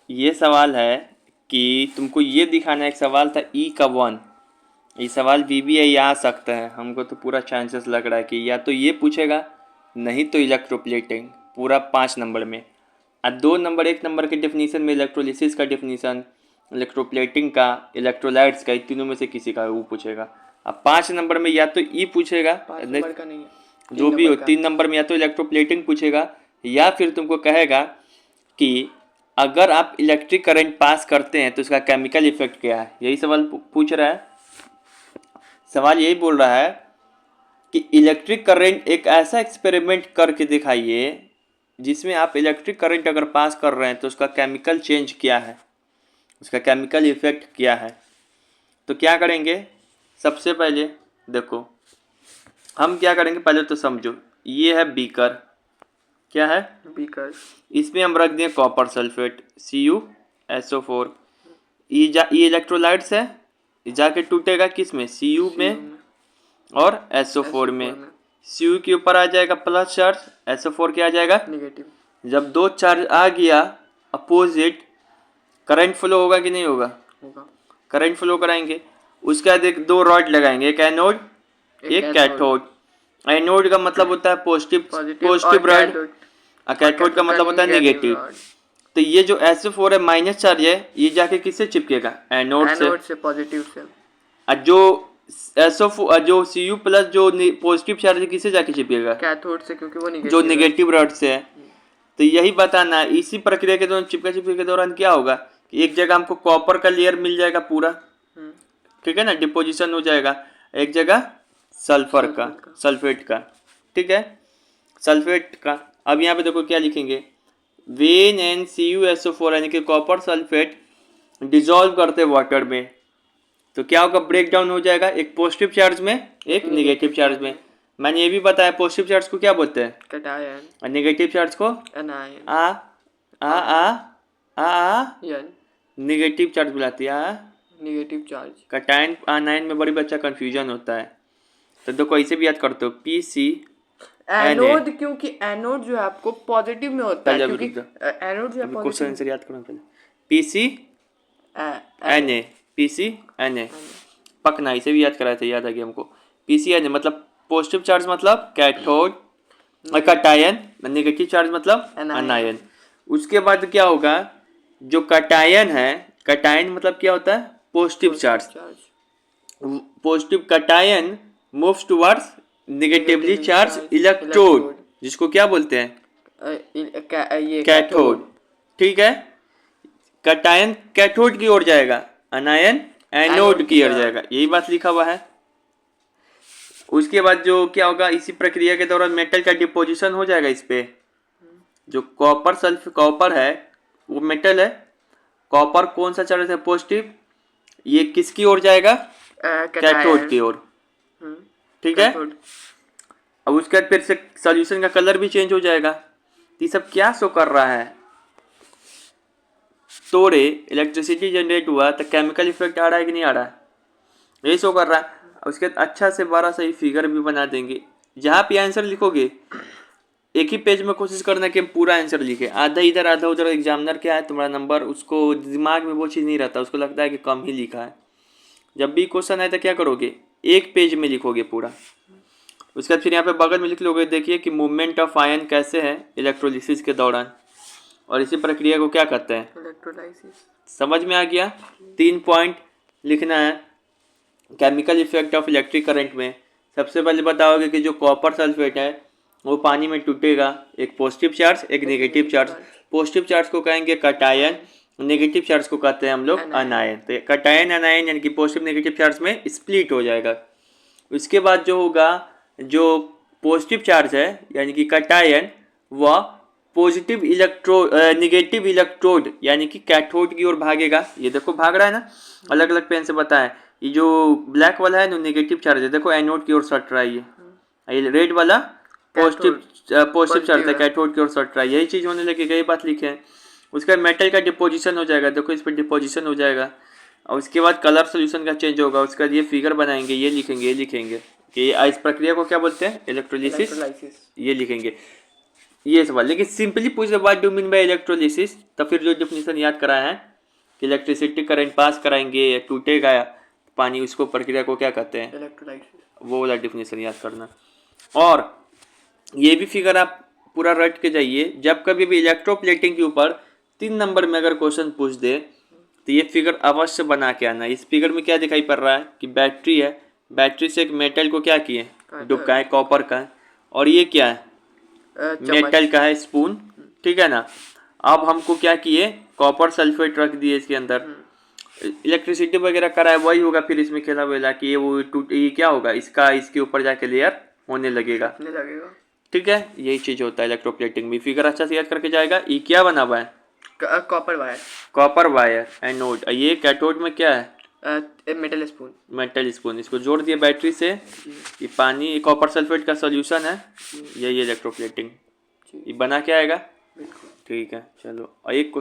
ये सवाल है कि तुमको ये दिखाना है। एक सवाल था ई का 1, ये सवाल VBI आ सकता है। हमको तो पूरा चांसेस लग रहा है कि या तो ये पूछेगा, नहीं तो इलेक्ट्रोप्लेटिंग पूरा 5 नंबर में। और 2 नंबर 1 नंबर के डेफिनेशन में इलेक्ट्रोलिसिस का डेफिनेशन, इलेक्ट्रोप्लेटिंग का, इलेक्ट्रोलाइट्स का, इन तीनों में से किसी का वो पूछेगा। अब 5 नंबर में या तो ई पूछेगा, 5 नंबर का नहीं है, जो 3 भी हो। नंबर का। 3 नंबर में या तो इलेक्ट्रोप्लेटिंग पूछेगा, या फिर तुमको कहेगा कि अगर आप इलेक्ट्रिक करंट पास करते हैं तो उसका केमिकल इफेक्ट क्या है। यही सवाल पूछ रहा है। सवाल यही बोल रहा है कि इलेक्ट्रिक करंट एक ऐसा एक्सपेरिमेंट करके दिखाइए जिसमें आप इलेक्ट्रिक करंट अगर पास कर रहे हैं तो उसका केमिकल चेंज क्या है, उसका केमिकल इफेक्ट क्या है। तो क्या करेंगे, सबसे पहले देखो हम क्या करेंगे, पहले तो समझो। ये है बीकर, क्या है बीकर, इसमें हम रख दें कॉपर सल्फेट CuSO4। ये इलेक्ट्रोलाइट्स है, ये जाके टूटेगा किस में, Cu में और SO4 में। Cu के ऊपर आ जाएगा प्लस चार्ज, SO4 क्या आ जाएगा नेगेटिव। जब 2 चार्ज आ गया अपोजिट, करंट फ्लो होगा कि नहीं होगा, होगा। करंट फ्लो कराएंगे। उसके बाद एक 2 रॉड लगाएंगे, एक एनोड एक कैथोड। एनोड का मतलब होता है पॉजिटिव रॉड, और कैथोड का मतलब होता है नेगेटिव। तो ये जो SO4 है माइनस चार्ज है, ये जाके किससे चिपकेगा, एनोड से। पॉजिटिव से। और जो SO4 जो Cu प्लस जो पॉजिटिव चार्ज है किससे जाके चिपकेगा, कैथोड से, क्योंकि वो जो नेगेटिव नेगेटिव रॉड से है। तो यही बताना है। इसी प्रक्रिया के दौरान चिपके के दौरान क्या होगा कि एक जगह हमको कॉपर का लेयर मिल जाएगा पूरा, ठीक है ना, डिपोजिशन हो जाएगा। एक जगह सल्फर का, सल्फेट का, ठीक है, सल्फेट का। अब यहाँ पे देखो क्या लिखेंगे, वेन एंड CuSO4 यानी कि कॉपर सल्फेट डिजोल्व करते वाटर में तो क्या होगा, ब्रेक डाउन हो जाएगा, एक पॉजिटिव चार्ज में एक नेगेटिव चार्ज में। मैंने ये भी बताया पॉजिटिव चार्ज को क्या बोलते हैं, कैटायन, और नेगेटिव चार्ज को एनायन। आ यन, नेगेटिव चार्ज बुलाती है। Negative charge. कैटायन आनायन में बड़ी बच्चा कंफ्यूजन होता है। तो देखो ऐसे भी याद करते हो, PC एनोड, क्योंकि एनोड जो है आपको पॉजिटिव में होता है, क्योंकि एनोड जो है क्वेश्चन पॉजिटिव। आंसर याद करो पहले। PC Na पकना, इसे भी याद कराया था, याद आ गया हमको। PCNA मतलब पॉजिटिव चार्ज मतलब कैथोड, कैटायन, नेगेटिव चार्ज मतलब अनायन। उसके बाद क्या होगा, जो कैटायन है, कैटायन मतलब क्या होता है, positive charge. Positive cation moves towards negatively charge electrode, जिसको क्या बोलते हैं, कैथोड, ठीक है। कैटायन कैथोड की ओर जाएगा, अनायन एनोड की ओर जाएगा, यही बात लिखा हुआ है। उसके बाद जो क्या होगा, इसी प्रक्रिया के दौरान मेटल का डिपोजिशन हो जाएगा इस पे। जो कॉपर है वो मेटल है, कॉपर कौन सा चार्ज है, पॉजिटिव, ये किसकी ओर जाएगा, कैथोड की ओर, ठीक है। अब उसके बाद फिर से सॉल्यूशन का कलर भी चेंज हो जाएगा। ये सब क्या शो कर रहा है, तोड़े इलेक्ट्रिसिटी जनरेट हुआ तो केमिकल इफेक्ट आ रहा है कि नहीं आ रहा है, यही शो कर रहा है। उसके बाद अच्छा से बड़ा सही फिगर भी बना देंगे। जहाँ पे आंसर लिखोगे एक ही पेज में कोशिश करना कि हम पूरा आंसर लिखे, आधा इधर आधा उधर। एग्जामिनर क्या है, तुम्हारा नंबर, उसको दिमाग में वो चीज़ नहीं रहता, उसको लगता है कि कम ही लिखा है। जब भी क्वेश्चन आए तो क्या करोगे, एक पेज में लिखोगे पूरा। उसके बाद फिर यहाँ पे बगल में लिख लोगे, देखिए कि मूवमेंट ऑफ आयन कैसे है इलेक्ट्रोलिसिस के दौरान, और इसी प्रक्रिया को क्या कहते हैं, इलेक्ट्रोलाइसिस। समझ में आ गया। 3 पॉइंट लिखना है chemical effect of electric current में। सबसे पहले बताओगे कि जो कॉपर सल्फेट है वो पानी में टूटेगा, एक पॉजिटिव चार्ज एक नेगेटिव चार्ज। पॉजिटिव चार्ज को कहेंगे कैटायन, नेगेटिव चार्ज को कहते हैं हम लोग अनायन। तो कैटायन अनायन यानी कि पॉजिटिव नेगेटिव चार्ज में स्प्लिट हो जाएगा। उसके बाद जो होगा, जो पॉजिटिव चार्ज है यानी कि कैटायन, वह पॉजिटिव नेगेटिव इलेक्ट्रोड यानी कि कैथोड की ओर भागेगा। ये देखो भाग रहा है ना, अलग अलग पेन से बताएं। ये जो ब्लैक वाला है ना नेगेटिव चार्ज है, देखो एनोड की ओर सट रहा है। ये रेड वाला पॉजिटिव चार्ज है, कैथोड की ओर सट रहा है। यही चीज़ होने लगी, यही बात लिखे हैं। उसके बाद मेटल का डिपोजिशन हो जाएगा, देखो इस पर डिपोजिशन हो जाएगा। और उसके बाद कलर सोल्यूशन का चेंज होगा। उसके बाद ये फिगर बनाएंगे, ये लिखेंगे कि इस प्रक्रिया को क्या बोलते हैं, इलेक्ट्रोलिसिस, ये लिखेंगे। ये सवाल, लेकिन सिंपली पूछ दे what do mean by electrolysis, तो फिर जो डेफिनेशन याद कराया है कि इलेक्ट्रिसिटी करंट पास कराएंगे या टूटेगा पानी, उसको प्रक्रिया को क्या कहते हैं, इलेक्ट्रोलाइसिस। वो वाला डेफिनेशन याद करना। और ये भी फिगर आप पूरा रट के जाइए, जब कभी भी इलेक्ट्रोप्लेटिंग के ऊपर 3 नंबर में अगर क्वेश्चन पूछ दे तो ये फिगर अवश्य बना के आना। इस फिगर में क्या दिखाई पड़ रहा है कि बैटरी है, बैटरी से एक मेटल को क्या किए, डुबका है, कॉपर का है, और ये क्या है, मेटल का है, स्पून, ठीक है ना। अब हमको क्या किए, कॉपर सल्फेट रख दिए इसके अंदर, इलेक्ट्रिसिटी वगैरह कराए, वही होगा फिर इसमें खेला वेला कि ये वो ये क्या होगा, इसका इसके ऊपर जाके लेयर होने लगेगा, ठीक है। यही चीज होता है इलेक्ट्रोप्लेटिंग में। फिगर अच्छा से याद करके जाएगा। ये क्या बना हुआ है, copper wire, copper wire, anode. ये कैथोड में क्या है, मेटल स्पून, मेटल स्पून। इसको जोड़ दिए बैटरी से, ये पानी कॉपर सल्फेट का सॉल्यूशन है, यही इलेक्ट्रोप्लेटिंग। ये बना के आएगा, ठीक है। चलो, और एक